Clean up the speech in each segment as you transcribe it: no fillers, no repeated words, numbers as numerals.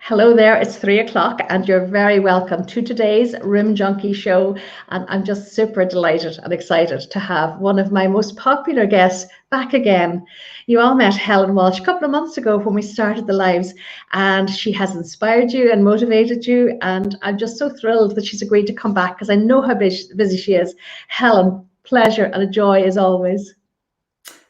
Hello there, it's 3 o'clock and you're very welcome to today's Room Junkie show. And I'm just super delighted and excited to have one of my most popular guests back again. You all met Helen Walsh a couple of months ago when we started the lives, and she has inspired you and motivated you. And I'm just so thrilled that she's agreed to come back because I know how busy she is. Helen, pleasure and a joy as always.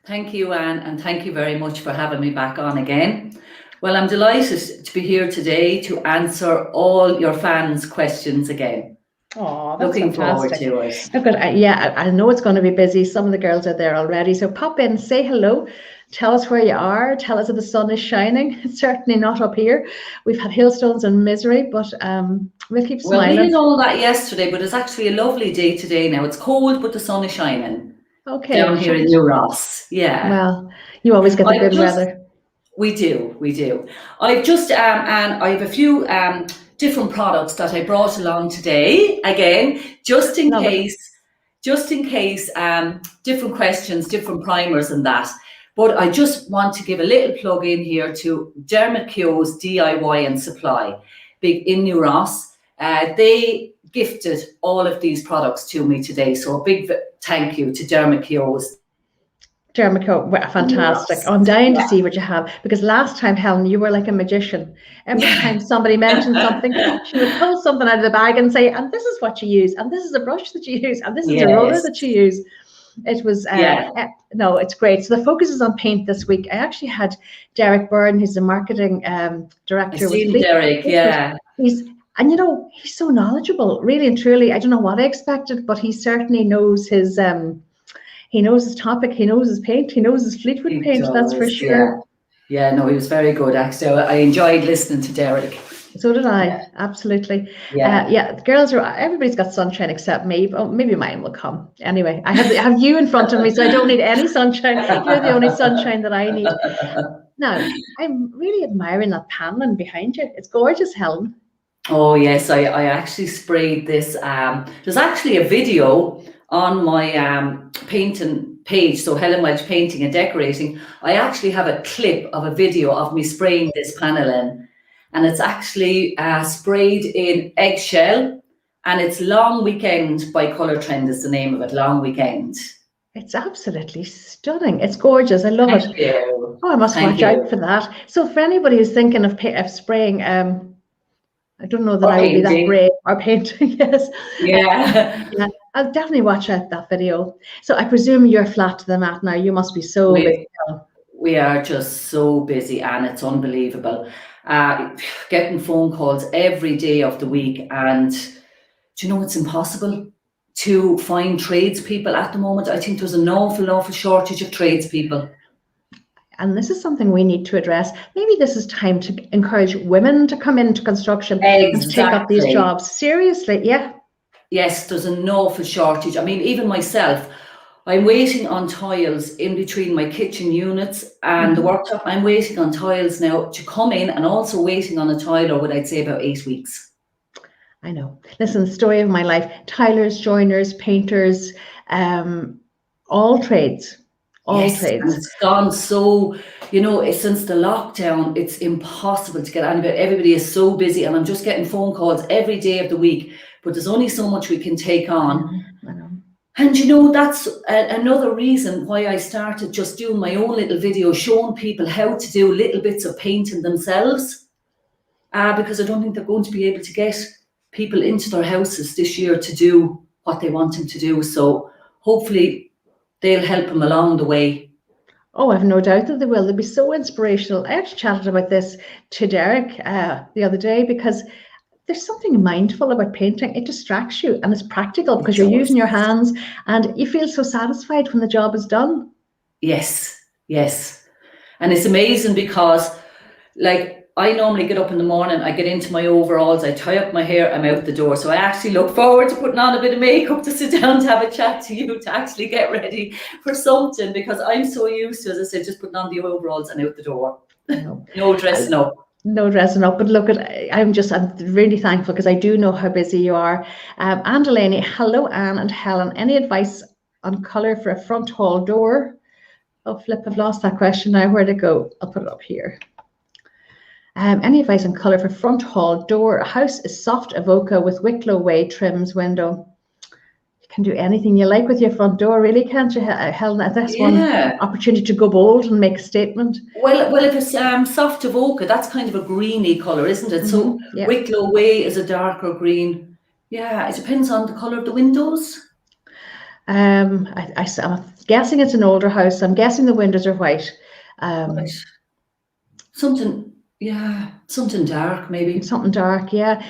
Thank you, Anne, and thank you very much for having me back on again. Well, I'm delighted to be here today to answer all your fans' questions again. Oh, that's looking fantastic. Forward to it. Look at, yeah, I know it's going to be busy. Some of the girls are there already. So pop in, say hello, tell us where you are, tell us if the sun is shining. It's certainly not up here. We've had hailstones and misery, but we'll keep smiling. Well, we did all that yesterday, but it's actually a lovely day today now. It's cold, but the sun is shining. Okay. Down here in New Ross. Yeah. Well, you always get the good weather. We do. I've just and I have a few different products that I brought along today. Again, just in case, different questions, different primers and that. But I just want to give a little plug in here to Dermot Keogh's DIY and Supply, big in New Ross. They gifted all of these products to me today, so a big thank you to Dermot Keogh's. Dermot Keogh, fantastic. Oh, I'm dying to see what you have, because last time, Helen, you were like a magician. Every time somebody mentioned something, she would pull something out of the bag and say, and this is what you use, and this is a brush that you use, and this is a roller that you use. It was, no, it's great. So the focus is on paint this week. I actually had Derek Byrne, who's the marketing director. I've seen Derek, And you know, he's so knowledgeable, really and truly. I don't know what I expected, but he certainly knows his topic, he knows his paint, he knows his Fleetwood paint, that's for sure. Yeah, no, he was very good, actually. I enjoyed listening to Derek. So did I, absolutely. The girls everybody's got sunshine except me, but maybe mine will come. Anyway, I have you in front of me, so I don't need any sunshine. You're the only sunshine that I need. Now, I'm really admiring that paneling behind you. It's gorgeous, Helen. Oh, yes, I actually sprayed this. There's actually a video on my painting page, so Helen Walsh Painting and Decorating. I actually have a clip of a video of me spraying this panel in, and it's actually sprayed in Eggshell, and it's Long Weekend by Colour Trend is the name of it, Long Weekend. It's absolutely stunning. It's gorgeous. I love it. Thank you. Oh, I must watch out for that. So for anybody who's thinking of spraying, I don't know that I would be that brave, or painting, yes. Yeah. I'll definitely watch out that video. So I presume you're flat to the mat now. You must be so busy. We are just so busy, and it's unbelievable. Getting phone calls every day of the week, and do you know it's impossible to find tradespeople at the moment? I think there's an awful shortage of tradespeople. And this is something we need to address. Maybe this is time to encourage women to come into construction and to take up these jobs. Seriously, yeah. Yes, there's an awful shortage. I mean, even myself, I'm waiting on tiles in between my kitchen units and the worktop. I'm waiting on tiles now to come in, and also waiting on a tile over, I'd say, about 8 weeks. I know. Listen, the story of my life. Tilers, joiners, painters, all trades. All trades. And it's gone so, since the lockdown, it's impossible to get anybody. Everybody is so busy, and I'm just getting phone calls every day of the week, but there's only so much we can take on. I know. And that's another reason why I started just doing my own little video, showing people how to do little bits of painting themselves, because I don't think they're going to be able to get people into their houses this year to do what they want them to do. So hopefully they'll help them along the way. Oh, I've no doubt that they will. They'll be so inspirational. I actually chatted about this to Derek the other day, because there's something mindful about painting. It distracts you, and it's practical because you're using your hands, and you feel so satisfied when the job is done. Yes. And it's amazing because, like, I normally get up in the morning, I get into my overalls, I tie up my hair, I'm out the door. So I actually look forward to putting on a bit of makeup to sit down to have a chat to you, to actually get ready for something, because I'm so used to, as I said, just putting on the overalls and out the door. No dressing up. No dressing up, but look, I'm really thankful, because I do know how busy you are. Anne Delaney, hello Anne and Helen, any advice on colour for a front hall door? Oh flip, I've lost that question now. Where'd it go? I'll put it up here. Any advice on colour for front hall door? House is soft avoca with Wicklow Way trims window. You can do anything you like with your front door, really, can't you, Helen? That's one opportunity to go bold and make a statement. Well, if it's soft avoca, that's kind of a greeny colour, isn't it? So Wicklow Way is a darker green. Yeah, it depends on the colour of the windows. I'm guessing it's an older house. I'm guessing the windows are white. Right. Something dark, maybe. Something dark, yeah.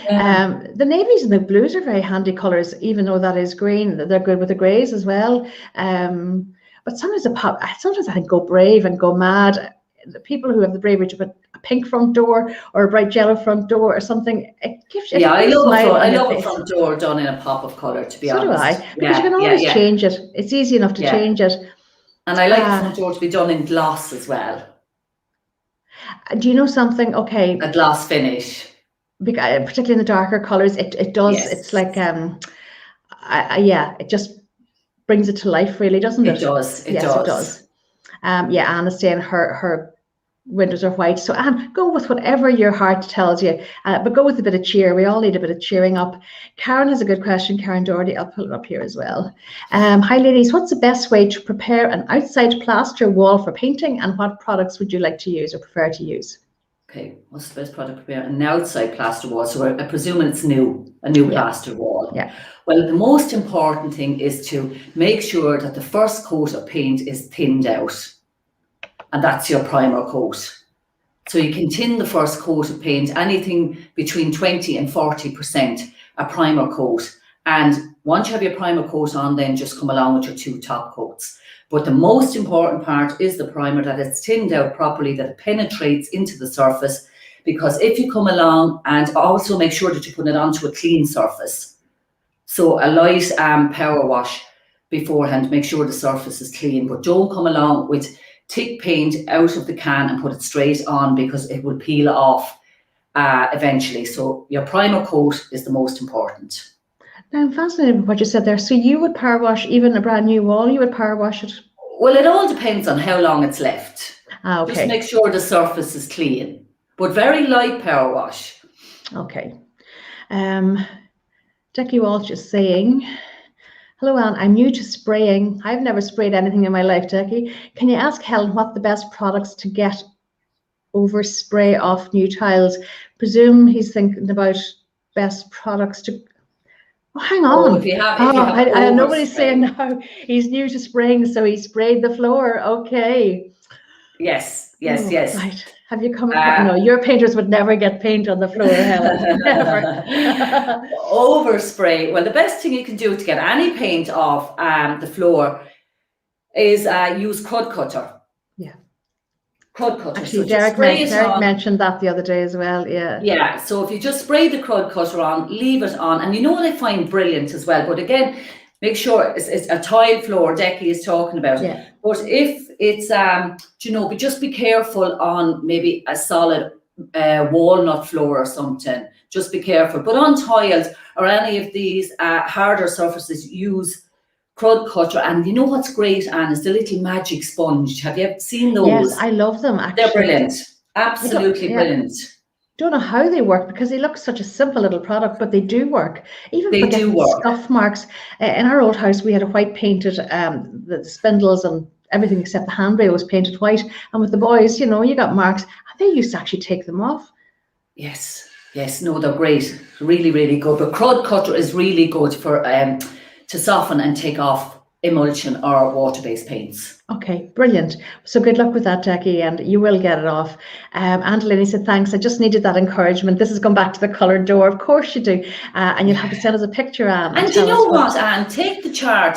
The navies and the blues are very handy colours, even though that is green. They're good with the greys as well. But sometimes I think go brave and go mad. The people who have the bravery to put a pink front door or a bright yellow front door or something, it gives you I love a front door done in a pop of colour, to be honest. So do I, because you can always change it. It's easy enough to change it. And I like the front door to be done in gloss as well. Do you know something? Okay. A gloss finish. Because, particularly in the darker colours, it does. Yes. It's like, it just brings it to life, really, doesn't it? It does. It does. Anna's saying her windows are white. So Anne, go with whatever your heart tells you, but go with a bit of cheer. We all need a bit of cheering up. Karen has a good question. Karen Doherty, I'll put it up here as well. Hi ladies, what's the best way to prepare an outside plaster wall for painting, and what products would you like to use or prefer to use? Okay, what's the best product to prepare an outside plaster wall? So I presume it's a new plaster wall. Yeah. Well, the most important thing is to make sure that the first coat of paint is thinned out. And that's your primer coat. So you can thin the first coat of paint, anything between 20 and 40%, a primer coat. And once you have your primer coat on, then just come along with your 2 top coats. But the most important part is the primer, that it's thinned out properly, that it penetrates into the surface. Because if you come along, and also make sure that you put it onto a clean surface. So a light power wash beforehand, make sure the surface is clean, but don't come along with thick paint out of the can and put it straight on, because it will peel off eventually. So your primer coat is the most important. Now, I'm fascinated with what you said there. So you would power wash even a brand new wall? You would power wash it? Well, it all depends on how long it's left. Okay. Just make sure the surface is clean, but very light power wash. Okay. Jackie Walsh is saying, hello, Anne. I'm new to spraying. I've never sprayed anything in my life, Jackie. Can you ask Helen what the best products to get over spray off new tiles? Presume he's thinking about best products to... Oh, hang on. If you have nobody's saying now he's new to spraying, so he sprayed the floor. Okay. Yes. Right. Have you come? No, your painters would never get paint on the floor, Helen. Never. Overspray. Well, the best thing you can do to get any paint off the floor is use crud cutter. Yeah. Crud cutter. Actually, so Derek mentioned that the other day as well. Yeah. Yeah. So if you just spray the crud cutter on, leave it on, and you know what I find brilliant as well. But again, make sure it's a tile floor. Decky is talking about. Yeah. But if it's but just be careful on maybe a solid walnut floor or something. Just be careful. But on tiles or any of these harder surfaces, use crud cutter. And you know what's great, Anne, is the little magic sponge. Have you ever seen those? Yes, I love them. Actually, they're brilliant. Absolutely brilliant. Don't know how they work, because they look such a simple little product, but they do work. Even for getting scuff marks. In our old house, we had a white painted, the spindles and everything except the handrail was painted white. And with the boys, you got marks, and they used to actually take them off. Yes, no, they're great. Really, really good. But crud cutter is really good for to soften and take off emulsion or water-based paints. Okay, brilliant. So good luck with that, Jackie, and you will get it off. Angelini said, thanks. I just needed that encouragement. This has gone back to the coloured door. Of course you do. And you'll have to send us a picture, Anne. And you know what, Anne? Take the chart.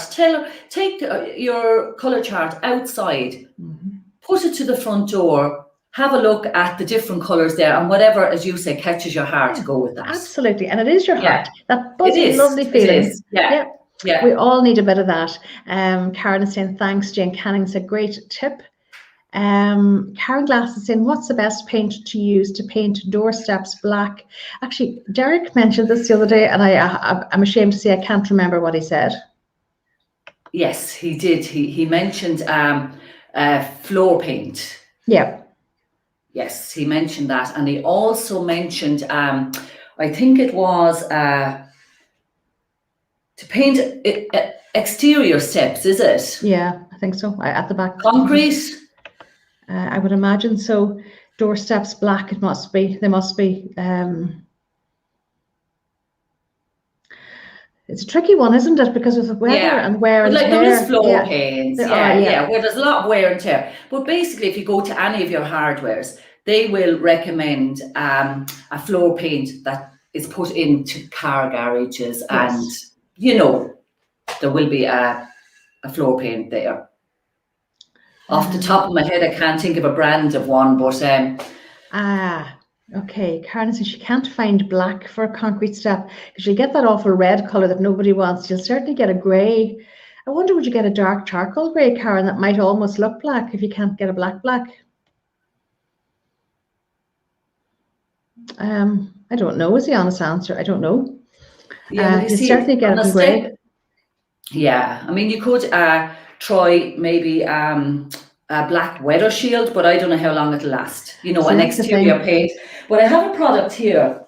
Take your colour chart outside. Mm-hmm. Put it to the front door. Have a look at the different colours there, and whatever, as you say, catches your heart, go with that. Absolutely. And it is your heart. That buzzy, lovely feeling. It is. Yeah. We all need a bit of that. Karen is saying, thanks. Jane Canning said, great tip. Karen Glass is saying, what's the best paint to use to paint doorsteps black? Actually, Derek mentioned this the other day, and I'm ashamed to say I can't remember what he said. Yes, he did. He mentioned floor paint. Yeah. Yes, he mentioned that. And he also mentioned, I think it was to paint exterior steps, is it? Yeah, I think so. At the back. Concrete? I would imagine so. Doorsteps black, it must be. They must be. It's a tricky one, isn't it? Because of the weather and wear and tear. There is floor paints, There are, where there's a lot of wear and tear. But basically, if you go to any of your hardwares, they will recommend a floor paint that is put into car garages, and there will be a floor paint there. Off the top of my head, I can't think of a brand of one, but okay. Karen says she can't find black for a concrete step because you'll get that awful red color that nobody wants. You'll certainly get a gray. I wonder, would you get a dark charcoal gray, Karen, that might almost look black if you can't get a black? I don't know is the honest answer. I don't know. Yeah, you certainly get it in gray. Yeah, I mean, you could try maybe a black weather shield, but I don't know how long it'll last. An exterior paint. But I have a product here,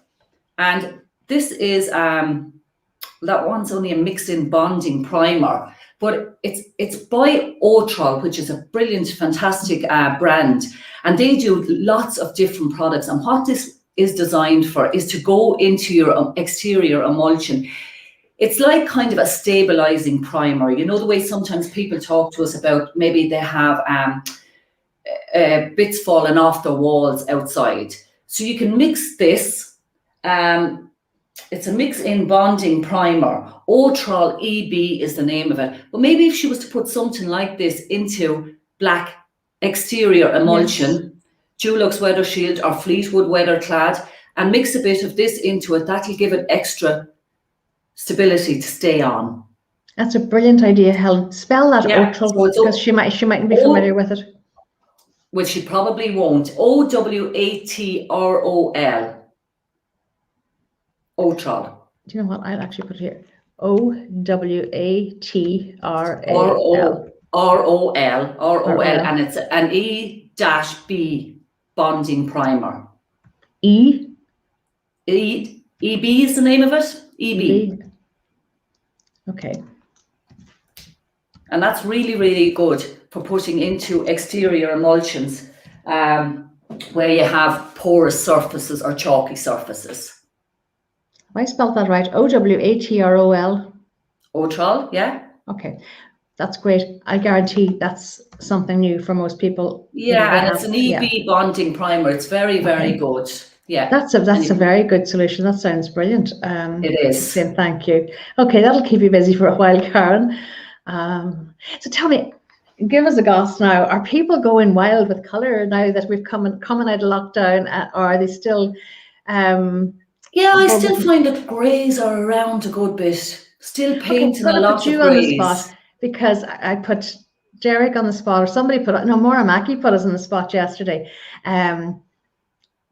and this is that one's only a mix-in bonding primer, but it's by Otral, which is a brilliant, fantastic brand, and they do lots of different products. And what this is designed for is to go into your exterior emulsion. It's like kind of a stabilizing primer. The way sometimes people talk to us about maybe they have bits falling off the walls outside. So you can mix this. It's a mix-in bonding primer. Otral EB is the name of it. But maybe if she was to put something like this into black exterior emulsion, Dulux Weather Shield or Fleetwood Weather Clad, and mix a bit of this into it, that'll give it extra stability to stay on. That's a brilliant idea, Helen. Spell that Otral, because she mightn't be familiar with it. Well, she probably won't. Owatrol. Otral. Do you know what? I'll actually put it here. Owatral. ROL, and it's an E-B bonding primer. EB is the name of it. EB. Okay. And that's really, really good for putting into exterior emulsions where you have porous surfaces or chalky surfaces. Have I spelled that right? Owatrol. Otral, yeah. Okay. That's great. I guarantee that's something new for most people. Yeah, and it's an EB bonding primer. It's very, very good. Yeah. That's a very good solution. That sounds brilliant. It is. Thank you. Okay, that'll keep you busy for a while, Karen. So tell me, give us a goss now. Are people going wild with colour now that we've coming out of lockdown, or are they still? I still find that greys are around a good bit. Still painting a lot of greys. On the spot, because I put Derek on the spot, or somebody Maura Mackey put us on the spot yesterday.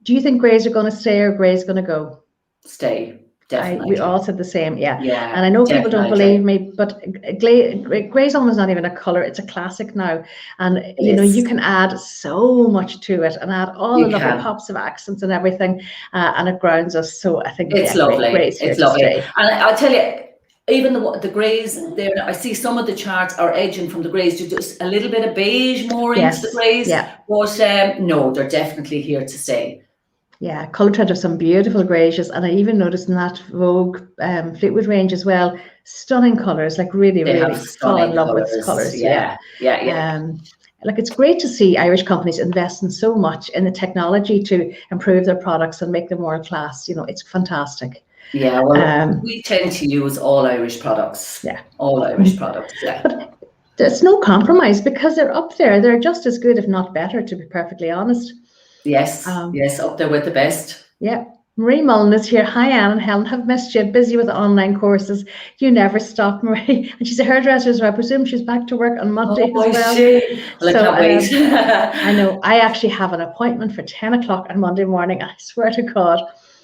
Do you think greys are going to stay or greys going to go? Stay, definitely. We all said the same, yeah. Yeah, and I know people don't believe me, but grey's almost not even a colour. It's a classic now. And, you can add so much to it and add all the lovely pops of accents and everything, and it grounds us. So I think it's lovely. It's lovely. And I'll tell you, even the greys there, I see some of the charts are edging from the greys to just a little bit of beige more into the greys. Yeah. But no, they're definitely here to stay. Yeah, Colour Trend have some beautiful greys, and I even noticed in that Vogue Fleetwood range as well, stunning colours, like really fall in love with colours. Yeah. Like, it's great to see Irish companies investing so much in the technology to improve their products and make them world class. It's fantastic. Yeah, well, we tend to use all Irish products. Yeah. All Irish products, yeah. But there's no compromise because they're up there. They're just as good, if not better, to be perfectly honest. Yes, up there with the best. Yeah. Marie Mullen is here. Hi, Anne and Helen. Have missed you. Busy with online courses. You never stop, Marie. And she's a hairdresser, so I presume she's back to work on Monday as well. Well, I can't wait. I know. I actually have an appointment for 10 o'clock on Monday morning. I swear to God.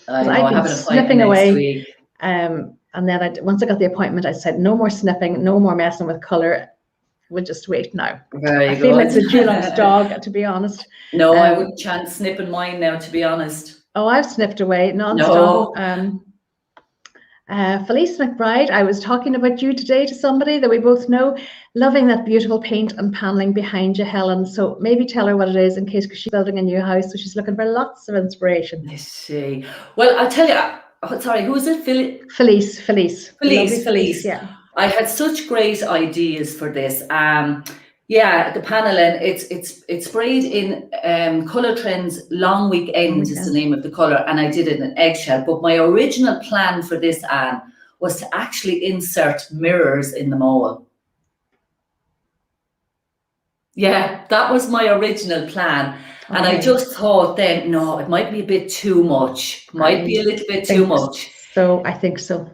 I have an snipping away. next week. And then once I got the appointment, I said, no more snipping, no more messing with colour. we'll just wait now. Very I feel good. it's a Dulux dog, to be honest. No, I wouldn't chance snipping mine now, to be honest. Oh, I've snipped away non-stop. No. Felice McBride, I was talking about you today to somebody that we both know, loving that beautiful paint and paneling behind you, Helen. So maybe tell her what it is in case, because she's building a new house, so she's looking for lots of inspiration. Let's see. Well, I'll tell you, sorry, who is it? Felice. Felice. Yeah. I had such great ideas for this. Yeah, the paneling, it's sprayed in Colour Trends Long Weekend is the name of the colour, and I did it in eggshell. But my original plan for this, Anne, was to actually insert mirrors in them all. Yeah, that was my original plan. Okay. And I just thought then, no, it might be a bit too much. Might be a little bit too much. So I think so.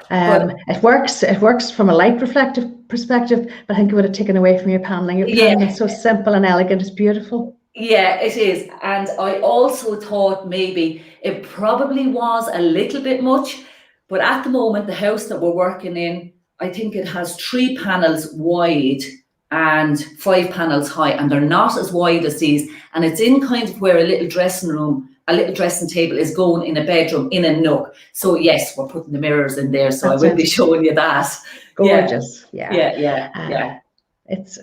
It works from a light reflective perspective, but I think it would have taken away from your paneling. Your paneling is so simple and elegant, it's beautiful. Yeah, it is. And I also thought maybe it probably was a little bit much, but at the moment, the house that we're working in, I think it has 3 panels wide and 5 panels high, and they're not as wide as these. And it's in kind of where a little dressing table is going in a bedroom, in a nook. So yes, we're putting the mirrors in there. So I will be showing you that. Gorgeous. Yeah. It's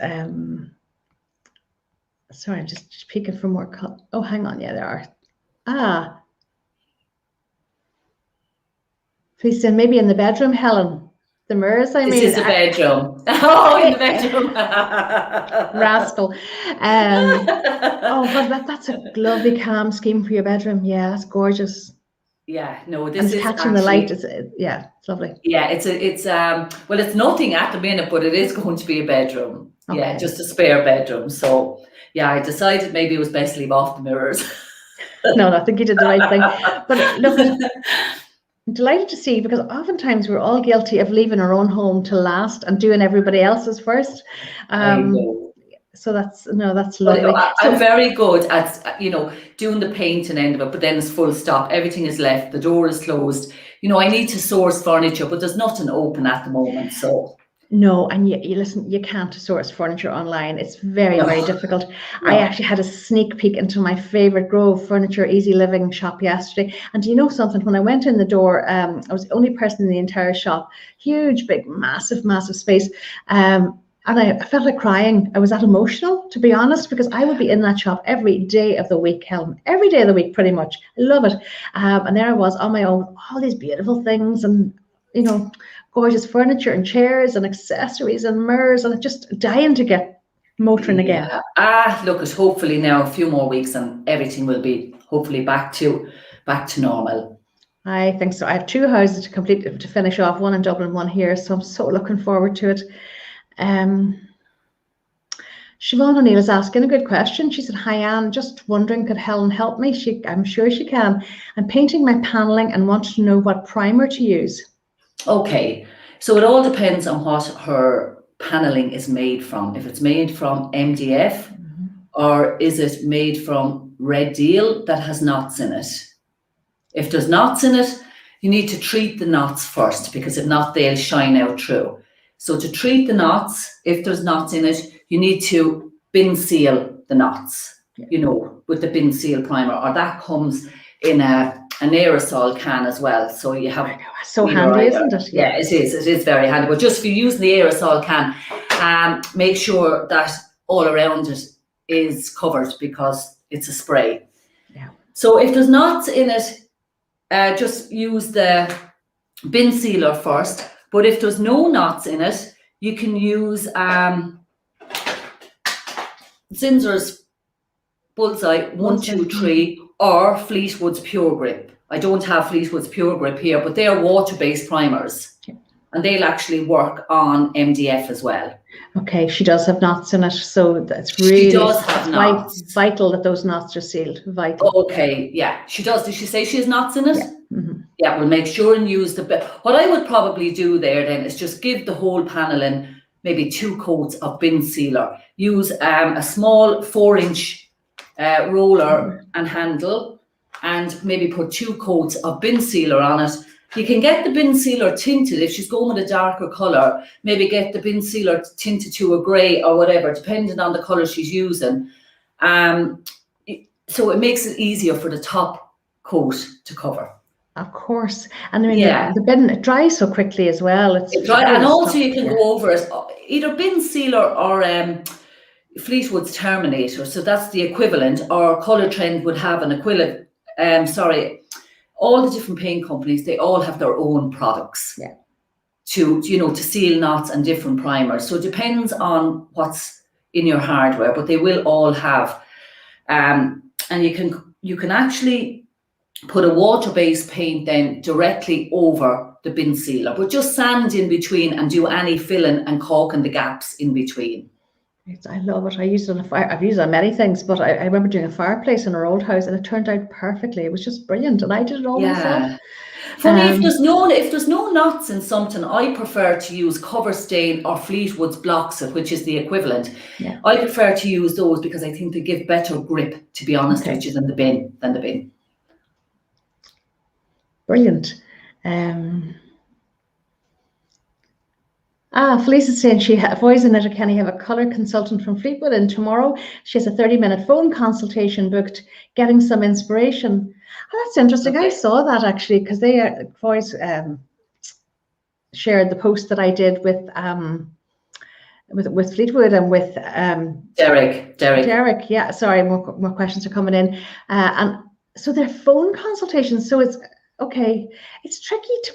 sorry, I'm just peeking for more cut. Oh, hang on. Yeah, there are. Please say maybe in the bedroom, Helen. The mirrors, I mean. This is the bedroom. Oh, in the bedroom. Rascal. Oh, but that's a lovely calm scheme for your bedroom. Yeah, it's gorgeous. Yeah, no, this is catching the light. It's lovely. Yeah, it's well, it's nothing at the minute, but it is going to be a bedroom. Okay. Yeah, just a spare bedroom. So yeah, I decided maybe it was best to leave off the mirrors. No, I think you did the right thing. But look, I'm delighted to see, because oftentimes we're all guilty of leaving our own home to last and doing everybody else's first. So that's lovely. I'm very good at, doing the painting end of it, but then it's full stop. Everything is left. The door is closed. I need to source furniture, but there's nothing open at the moment. So no, and you listen, you can't source furniture online. It's very, very difficult. No. I actually had a sneak peek into my favorite Grove Furniture Easy Living shop yesterday. And do you know something? When I went in the door, I was the only person in the entire shop. Huge, big, massive space. And I felt like crying. I was that emotional, to be honest, because I would be in that shop every day of the week, Helen. Every day of the week, pretty much. I love it. And there I was on my own, all these beautiful things and, gorgeous furniture and chairs and accessories and mirrors, and just dying to get motoring again. Look, it's hopefully now a few more weeks and everything will be hopefully back to normal. I think so. I have 2 houses to finish off, one in Dublin, one here, so I'm so looking forward to it. Siobhan O'Neill is asking a good question. She said, "Hi Anne, just wondering, could Helen help me?" I'm sure she can. I'm painting my paneling and want to know what primer to use. Okay, so it all depends on what her paneling is made from. If it's made from MDF, or is it made from red deal that has knots in it? If there's knots in it, you need to treat the knots first, because if not, they'll shine out through. So to treat the knots, if there's knots in it, you need to bin seal the knots, with the bin seal primer, or that comes in an aerosol can as well. So you have so handy, isn't it? Yeah, it is very handy. But just if you use the aerosol can, make sure that all around it is covered, because it's a spray. Yeah. So if there's knots in it, just use the bin sealer first. But if there's no knots in it, you can use Zinsser's Bullseye 123 or Fleetwood's Pure Grip. I don't have Fleetwood's Pure Grip here, but they are water-based primers, and they'll actually work on MDF as well. Okay, she does have knots in it, so that's really vital that those knots are sealed. Vital. Okay, yeah, she does. Did she say she has knots in it? Yeah. Mm-hmm. Yeah, we'll make sure and use what I would probably do there then is just give the whole paneling maybe 2 coats of bin sealer. Use a small 4-inch roller and handle, and maybe put 2 coats of bin sealer on it. You can get the bin sealer tinted if she's going with a darker colour. Maybe get the bin sealer tinted to a grey or whatever, depending on the colour she's using. So it makes it easier for the top coat to cover. Of course. And I mean, the bin, it dries so quickly as well. It dries, and also you can go over it, either bin sealer or Fleetwood's Terminator. So that's the equivalent, or Colour Trend would have an equivalent. All the different paint companies, they all have their own products to seal knots and different primers. So it depends on what's in your hardware, but they will all have. And you can actually put a water-based paint then directly over the bin sealer, but just sand in between and do any filling and caulking the gaps in between. I love it. I used it on a fire. I've used it on many things, but I remember doing a fireplace in our old house, and it turned out perfectly. It was just brilliant, and I did it all myself. For me, if there's no knots in something, I prefer to use Cover Stain or Fleetwood's Blocks It, which is the equivalent. Yeah. I prefer to use those because I think they give better grip, to be honest, which is than the bin. Brilliant. Felice is saying Voice and Kenny have a colour consultant from Fleetwood, and tomorrow she has a 30-minute phone consultation booked, getting some inspiration. Oh, that's interesting. Okay. I saw that actually, because Voice shared the post that I did with Fleetwood and with Derek. Yeah, sorry, more questions are coming in, and so they're phone consultations. So it's okay. It's tricky to.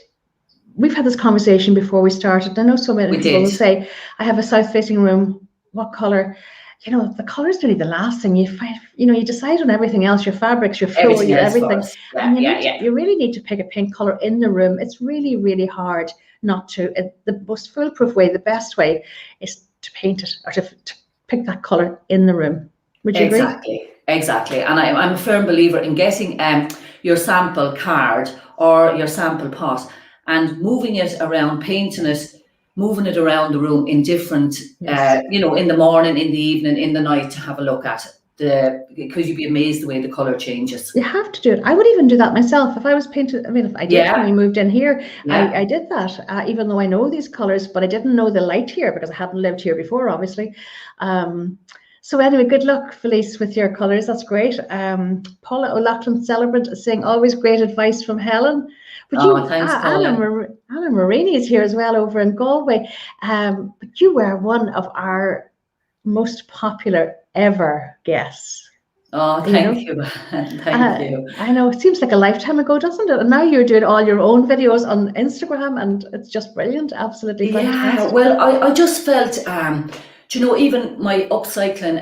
We've had this conversation before we started. I know so many people will say, I have a south-facing room. What colour? The colour is really the last thing you find. You decide on everything else, your fabrics, your floor, everything. And you really need to pick a pink colour in the room. It's really, really hard not to. The most foolproof way, the best way, is to paint it or to pick that colour in the room. Would you agree? Exactly. And I'm a firm believer in getting your sample card or your sample pot and moving it around, painting it, moving it around the room in different, in the morning, in the evening, in the night, to have a look at it. Because you'd be amazed the way the colour changes. You have to do it. I would even do that myself if I was painted. I mean, if I did when we moved in here, I did that. Even though I know these colours, but I didn't know the light here because I hadn't lived here before, obviously. So anyway, good luck, Felice, with your colours. That's great. Paula O'Loughlin Celebrant is saying, always great advice from Helen. But thanks, Paula. Anna Marini is here as well over in Galway. But you were one of our most popular ever guests. Oh, thank you. Thank you. I know, it seems like a lifetime ago, doesn't it? And now you're doing all your own videos on Instagram, and it's just brilliant. Absolutely fantastic. Yeah, well, I just felt, even my upcycling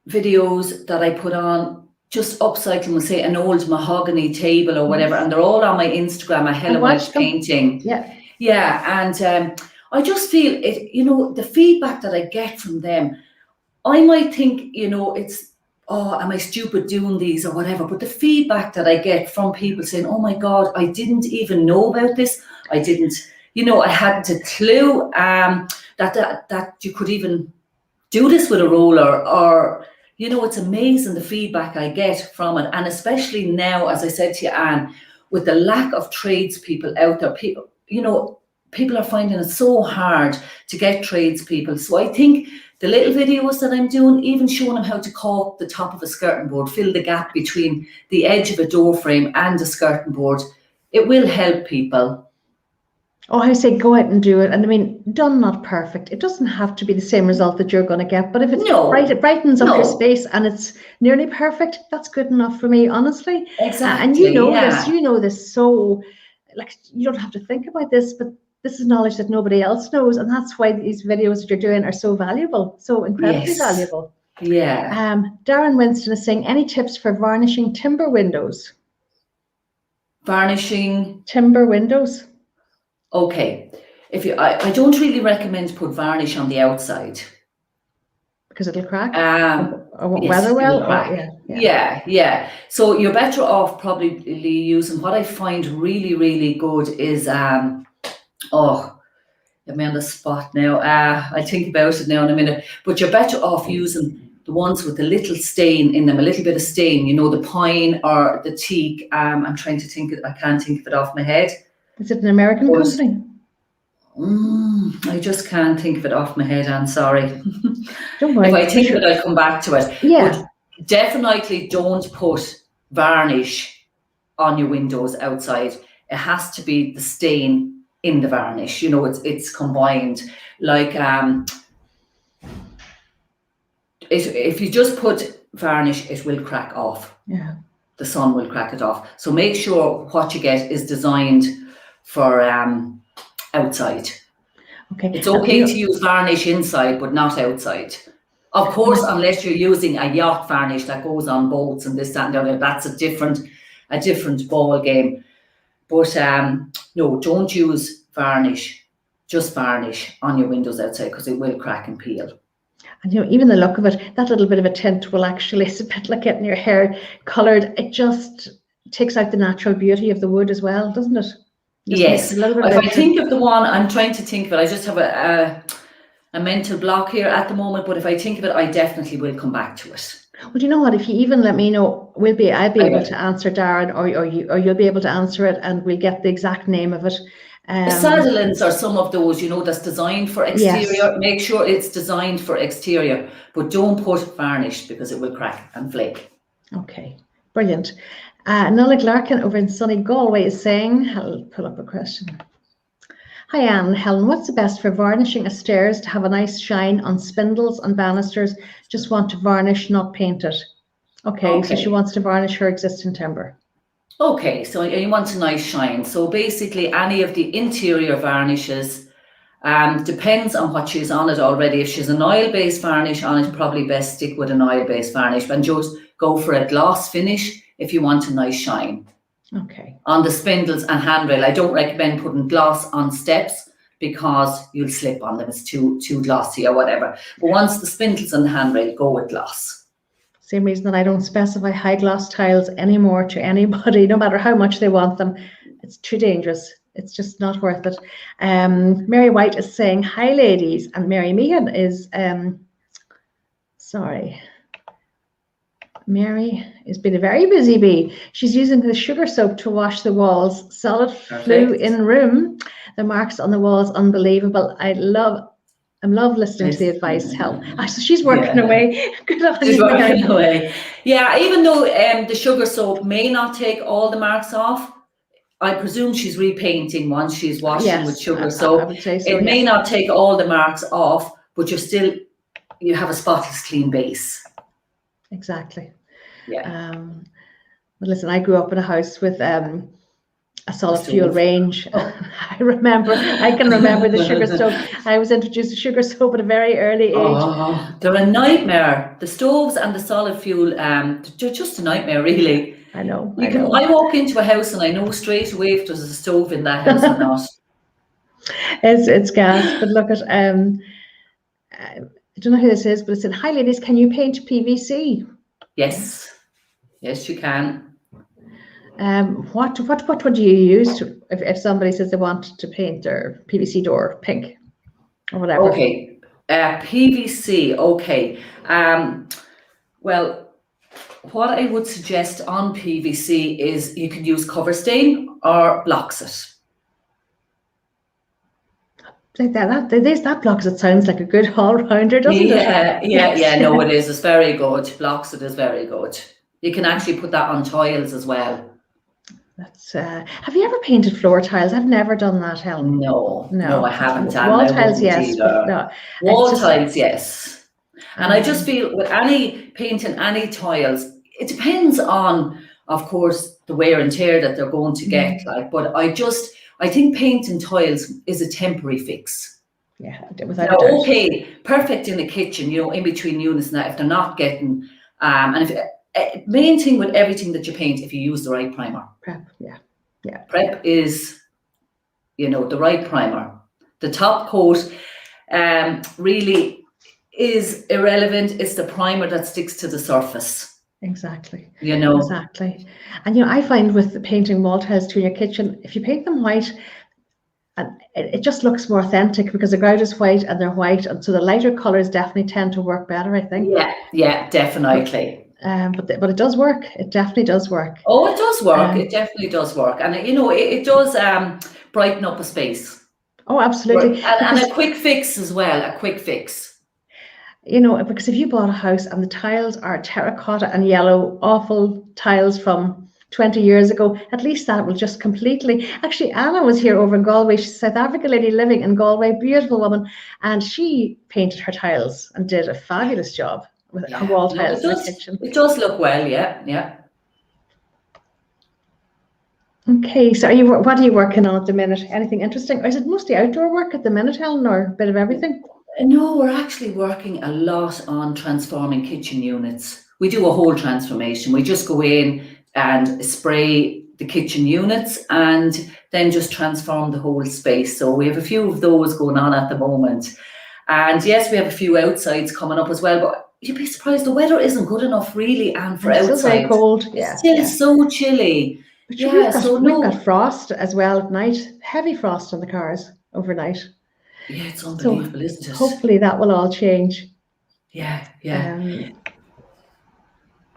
videos that I put on, just upcycling, we'll say an old mahogany table or whatever, and they're all on my Instagram, Helen Walsh Painting. And I just feel it, the feedback that I get from them, I might think, it's, am I stupid doing these or whatever, but the feedback that I get from people saying, oh my God, I didn't even know about this. I didn't, I hadn't a clue that you could even do this with a roller, or it's amazing the feedback I get from it. And especially now, as I said to you, Anne, with the lack of tradespeople out there, people are finding it so hard to get tradespeople. So I think the little videos that I'm doing, even showing them how to caulk the top of a skirting board, fill the gap between the edge of a door frame and a skirting board, it will help people. Oh, I say go out and do it. And I mean, done, not perfect. It doesn't have to be the same result that you're going to get. But if it's bright, it brightens up your space and it's nearly perfect, that's good enough for me, honestly. Exactly. And you know this. So, you don't have to think about this, but this is knowledge that nobody else knows. And that's why these videos that you're doing are so valuable, so incredibly valuable. Yeah. Darren Winston is saying, any tips for varnishing timber windows? Varnishing timber windows. Okay, I don't really recommend to put varnish on the outside because it'll crack. Weather well. Yeah. So you're better off probably using, what I find really, really good is I'm on the spot now. I think about it now in a minute. But you're better off using the ones with the little stain in them, a little bit of stain, you know, the pine or the teak. I'm trying to think, I can't think of it off my head. Is it an American company? I just can't think of it off my head, I'm sorry. Don't worry. If I think of it, I'll come back to it. Yeah. But definitely don't put varnish on your windows outside. It has to be the stain in the varnish, you know, it's combined. Like if you just put varnish, it will crack off. Yeah. The sun will crack it off. So make sure what you get is designed for outside. Okay. It's okay to use varnish inside, but not outside. Of course, unless you're using a yacht varnish that goes on boats and this, that, and the other, that's a different ball game. But no, don't use varnish, just varnish on your windows outside, because it will crack and peel. And you know, even the look of it, that little bit of a tint will actually, it's a bit like getting your hair coloured. It just takes out the natural beauty of the wood as well, doesn't it? Yes. If I think of the one, I'm trying to think of it. I just have a mental block here at the moment. But if I think of it, I definitely will come back to it. Well, do you know what? If you even let me know, I'll be able to answer, Darren, or you'll be able to answer it, and we'll get the exact name of it. Saddlins are some of those, you know, that's designed for exterior. Yes. Make sure it's designed for exterior, but don't put varnish because it will crack and flake. Okay, brilliant. Nolik Larkin over in sunny Galway is saying, I'll pull up a question. Hi Anne, Helen, what's the best for varnishing a stairs to have a nice shine on spindles and banisters? Just want to varnish, not paint it. Okay, so she wants to varnish her existing timber. Okay, so you want a nice shine. So basically any of the interior varnishes, depends on what she's on it already. If she's an oil-based varnish on it, probably best stick with an oil-based varnish and just go for a gloss finish if you want a nice shine. Okay. On the spindles and handrail, I don't recommend putting gloss on steps because you'll slip on them. It's too glossy or whatever. But once the spindles and the handrail, go with gloss. Same reason that I don't specify high gloss tiles anymore to anybody, no matter how much they want them. It's too dangerous. It's just not worth it. Mary White is saying, hi ladies, and Mary Meehan is, sorry. Mary has been a very busy bee. She's using the sugar soap to wash the walls. Solid flue in room. The marks on the walls, unbelievable. I love listening to the advice, Helen. So she's working away. Good on you. She's working away. Yeah, even though the sugar soap may not take all the marks off, I presume she's repainting once she's washing with sugar soap. I would say so, it may not take all the marks off, but you have a spotless clean base. Exactly. Yeah. But listen, I grew up in a house with a solid fuel range. I can remember the sugar stove. I was introduced to sugar stove at a very early age. Oh, they're a nightmare. The stoves and the solid fuel, they're just a nightmare, really. I know. I walk into a house and I know straight away if there's a stove in that house or not. It's gas, but look at I don't know who this is, but it said, hi ladies, can you paint PVC? Yes, you can. What would you use if somebody says they want to paint their PVC door pink or whatever? Okay, PVC. Okay. Well, what I would suggest on PVC is you can use cover stain or blocks it. Like that blocks it sounds like a good all-rounder, doesn't it? Yeah. No, it is. It's very good. Blocks it is very good. You can actually put that on tiles as well. That's. Have you ever painted floor tiles? I've never done that, Helen. No, I haven't. Wall tiles, yes. No, wall tiles, yes. And I just feel with painting any tiles, it depends on, of course, the wear and tear that they're going to get. But I think painting tiles is a temporary fix. Yeah, without a doubt. Okay, perfect in the kitchen, in between units and that, if they're not getting, and main thing with everything that you paint, if you use the right primer. Prep, yeah. Prep is, the right primer. The top coat really is irrelevant. It's the primer that sticks to the surface. Exactly. Exactly. And I find with the painting wall tiles too in your kitchen, if you paint them white, and it just looks more authentic because the grout is white and they're white, and so the lighter colors definitely tend to work better, I think. Yeah, definitely. But it does work. It definitely does work. Oh, it does work. It definitely does work, and it does brighten up a space. Oh, absolutely. And a quick fix as well. A quick fix. Because if you bought a house and the tiles are terracotta and yellow, awful tiles from 20 years ago, at least that will just completely. Actually, Anna was here over in Galway. She's a South African lady living in Galway, beautiful woman, and she painted her tiles and did a fabulous job with her wall tiles in the kitchen. It does look well, yeah. Okay, so what are you working on at the minute? Anything interesting? Or is it mostly outdoor work at the minute, Helen, or a bit of everything? No, we're actually working a lot on transforming kitchen units. We do a whole transformation. We just go in and spray the kitchen units and then just transform the whole space. So we have a few of those going on at the moment. And yes, we have a few outsides coming up as well, but you'd be surprised the weather isn't good enough really, and for outside. It's still very cold. It's still so chilly. But we've got frost as well at night, heavy frost on the cars overnight. Yeah, it's unbelievable, isn't it? Hopefully that will all change. Yeah.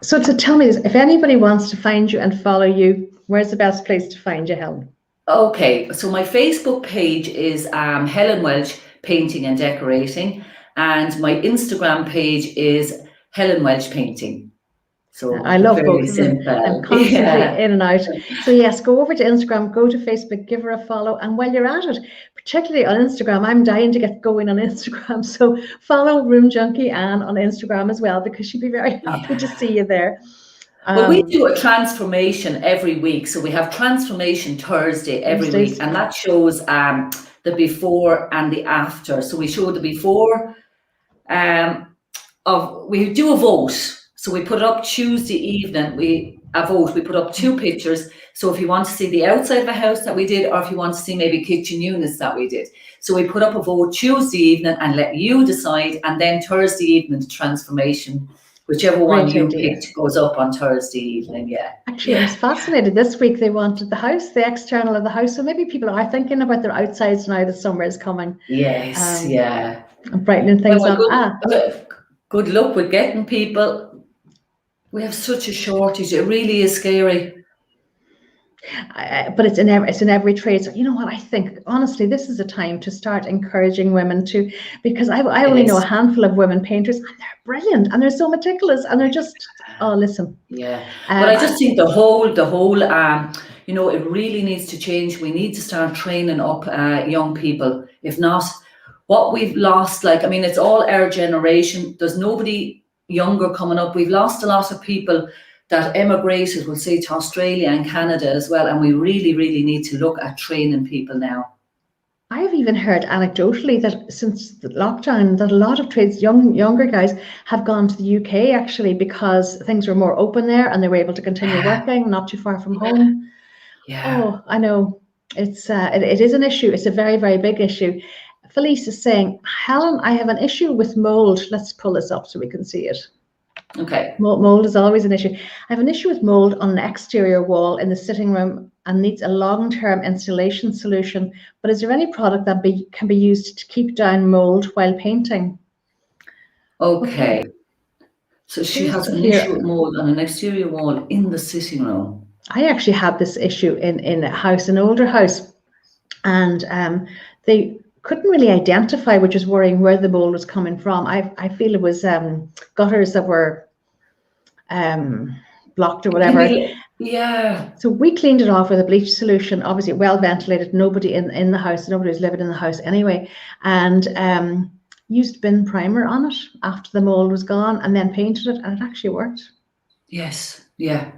So tell me this, if anybody wants to find you and follow you, where's the best place to find you, Helen? Okay, so my Facebook page is Helen Walsh Painting and Decorating, and my Instagram page is Helen Walsh Painting. So I love both of them. I'm constantly in and out. So yes, go over to Instagram, go to Facebook, give her a follow. And while you're at it, particularly on Instagram, I'm dying to get going on Instagram. So follow Room Junkie Anne on Instagram as well, because she'd be very happy to see you there. Well, we do a transformation every week. So we have Transformation Thursday every week, and that shows the before and the after. So we show the before we do a vote. So we put it up Tuesday evening, we put up 2 pictures. So if you want to see the outside of a house that we did, or if you want to see maybe kitchen units that we did. So we put up a vote Tuesday evening and let you decide, and then Thursday evening, the transformation, whichever one you picked goes up on Thursday evening, Actually, I was fascinated. This week they wanted the house, the external of the house. So maybe people are thinking about their outsides now that summer is coming. Yes, And brightening things up. Good luck with getting people. We have such a shortage. It really is scary. But it's in every trade. So you know what? I think honestly, this is a time to start encouraging women to, because I only know a handful of women painters, and they're brilliant and they're so meticulous and they're just listen. Yeah, but I just think the whole it really needs to change. We need to start training up young people. If not, what we've lost, it's all our generation. There's nobody younger coming up. We've lost a lot of people that emigrated, we'll say, to Australia and Canada as well, and we really, really need to look at training people now. I have even heard anecdotally that since the lockdown, that a lot of trades, younger guys, have gone to the UK actually, because things were more open there and they were able to continue working not too far from home. Oh, I know. It's it is an issue. It's a very, very big issue. Felice is saying, Helen, I have an issue with mold. Let's pull this up so we can see it. Okay. Mold is always an issue. I have an issue with mold on an exterior wall in the sitting room and needs a long-term installation solution. But is there any product that can be used to keep down mold while painting? Okay. So she has an issue with mold on an exterior wall in the sitting room. I actually had this issue in a house, an older house, and they couldn't really identify, which is worrying, where the mold was coming from. I feel it was gutters that were blocked or whatever. Yeah. So we cleaned it off with a bleach solution, obviously well ventilated, nobody in the house, nobody was living in the house anyway, and used bin primer on it after the mold was gone, and then painted it, and it actually worked. Yes, yeah.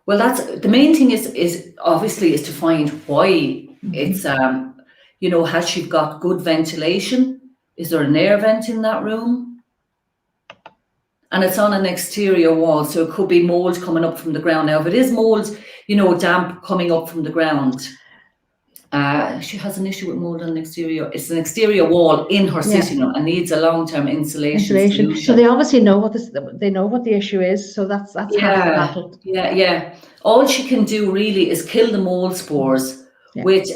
Well, that's the main thing is obviously to find why it's has she got good ventilation? Is there an air vent in that room? And it's on an exterior wall, so it could be mold coming up from the ground. Now, if it is mold, damp coming up from the ground, she has an issue with mold on an exterior. It's an exterior wall in her sitting room and needs a long-term insulation solution. So they obviously know what the issue is. So that's half the battle. Yeah. All she can do really is kill the mold spores with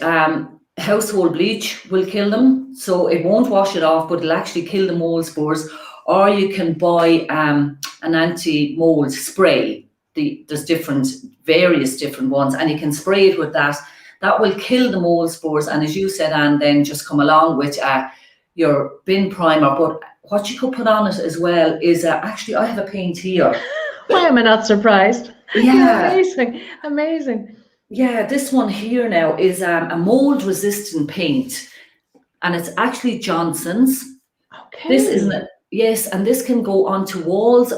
household bleach will kill them, so it won't wash it off, but it'll actually kill the mold spores. Or you can buy an anti-mold spray. There's various different ones, and you can spray it with that. That will kill the mold spores. And as you said, Anne, then just come along with your bin primer. But what you could put on it as well is actually, I have a paint here. Why am I not surprised? Yeah. Amazing. Yeah, this one here now is a mold resistant paint, and it's actually Johnson's. Okay. This isn't. Yes, and this can go onto walls,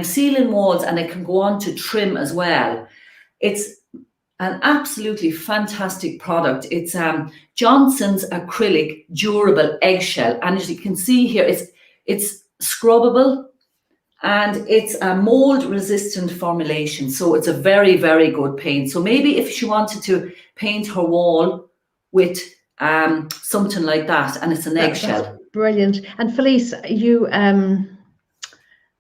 ceiling walls, and it can go onto trim as well. It's an absolutely fantastic product. It's Johnson's acrylic durable eggshell, and as you can see here, it's scrubbable, and it's a mold resistant formulation. So it's a very, very good paint. So maybe if she wanted to paint her wall with something like that, and it's an eggshell. Brilliant. And Felice, you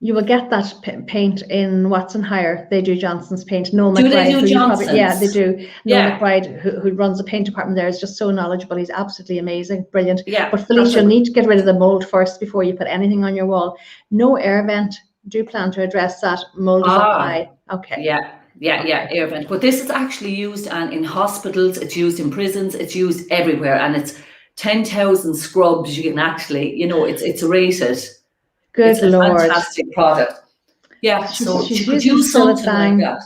will get that paint in Watson Hire. They do Johnson's paint. Noel McBride, they do Johnson's? Yeah, they do. Noel Yeah. McBride, who runs the paint department there, is just so knowledgeable. He's absolutely amazing. Brilliant. Yeah. But Felice, you'll need to get rid of the mold first before you put anything on your wall. No air vent. Do plan to address that? Mold is up high. Okay. Yeah, air vent. But this is actually used in hospitals. It's used in prisons. It's used everywhere, and it's 10,000 scrubs. You can actually, it's rated. Good it's a Lord. Fantastic product. Yeah, so she's you could use something like that.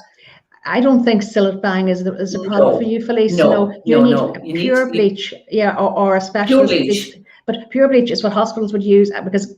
I don't think Sillet Bang is a product for you, Felice. No. You need pure bleach, or a specialist bleach. But pure bleach is what hospitals would use, because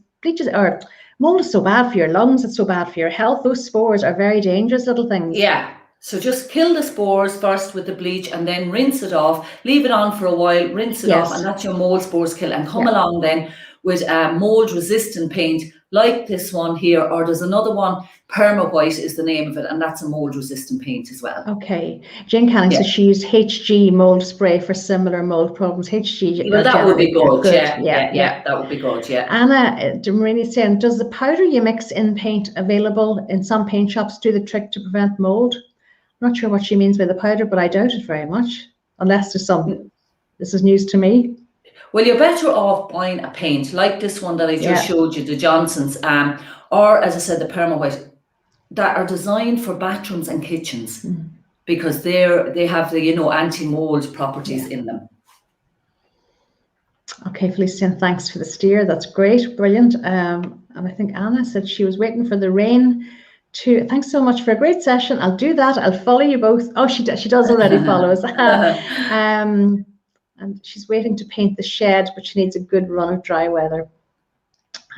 mold is so bad for your lungs. It's so bad for your health. Those spores are very dangerous little things. Yeah. So just kill the spores first with the bleach, and then rinse it off. Leave it on for a while, rinse it off, and that's your mold spores kill. And come along then with mold resistant paint like this one here, or there's another one, Perma White is the name of it, and that's a mold resistant paint as well. Okay. Jane Canning says she used HG mold spray for similar mold problems. HG. Well, that would be good. Yeah, that would be good. Yeah. Anna Marini saying, does the powder you mix in paint available in some paint shops do the trick to prevent mold? I'm not sure what she means by the powder, but I doubt it very much, unless there's some. This is news to me. Well, you're better off buying a paint like this one that I just showed you, the Johnson's, or as I said, the Perma White, that are designed for bathrooms and kitchens, because they have the anti-mold properties in them. Okay, Felician, thanks for the steer. That's great, brilliant. And I think Anna said she was waiting for the rain. Thanks so much for a great session. I'll do that. I'll follow you both. Oh, she does already follow us. And she's waiting to paint the shed, but she needs a good run of dry weather.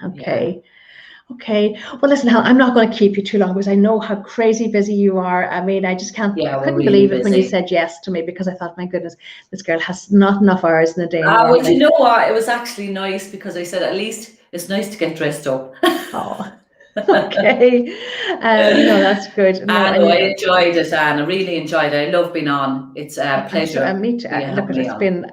Okay. Well, listen, Helen, I'm not going to keep you too long, because I know how crazy busy you are. I mean, I just couldn't believe it when you said yes to me, because I thought, my goodness, this girl has not enough hours in the day. Well, you know what? It was actually nice, because I said, at least it's nice to get dressed up. Oh. Okay. That's good. I enjoyed it, Anne. I really enjoyed it. I love being on. It's a pleasure. Me too. Look, it's been,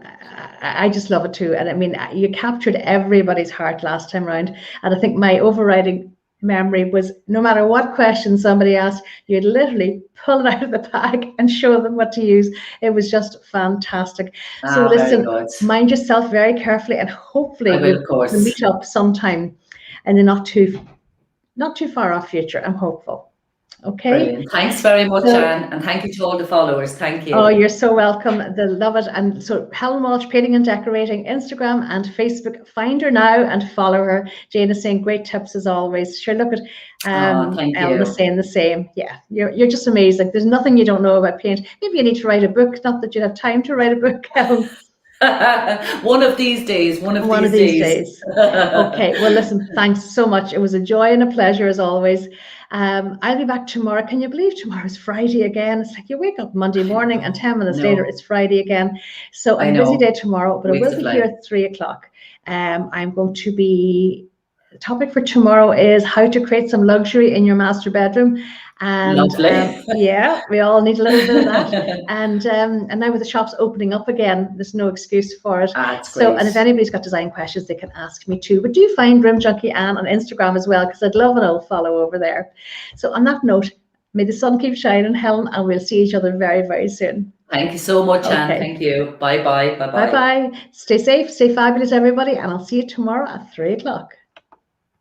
I just love it too. And I mean, you captured everybody's heart last time round. And I think my overriding memory was, no matter what question somebody asked, you'd literally pull it out of the bag and show them what to use. It was just fantastic. So listen, mind yourself very carefully, and hopefully we'll meet up sometime in the not too far off future. I'm hopeful. Okay. Brilliant. Thanks very much, Anne, and thank you to all the followers. Thank you. Oh, you're so welcome. They love it. And so Helen Walsh, Painting and Decorating, Instagram and Facebook. Find her now and follow her. Jane is saying great tips as always. Sure, look at Elma saying the same. Yeah, you're just amazing. There's nothing you don't know about paint. Maybe you need to write a book. Not that you have time to write a book, Helen. One of these days. One of these days. Okay. Well, listen, thanks so much. It was a joy and a pleasure as always. I'll be back tomorrow. Can you believe tomorrow's Friday again? It's like you wake up Monday morning and 10 minutes later it's Friday again. So a busy day tomorrow, but I will be here at 3 o'clock. I'm going to be, the topic for tomorrow is how to create some luxury in your master bedroom. And we all need a little bit of that. And now with the shops opening up again, there's no excuse for it. So, and if anybody's got design questions, they can ask me too. But do find Rim Junkie Anne on Instagram as well, because I'd love an old follow over there. So on that note, May the sun keep shining, Helen, and we'll see each other very, very soon. Thank you so much, Anne. Okay. Thank you. Bye-bye. Bye-bye. Bye-bye. Stay safe, stay fabulous, everybody, and I'll see you tomorrow at 3 o'clock.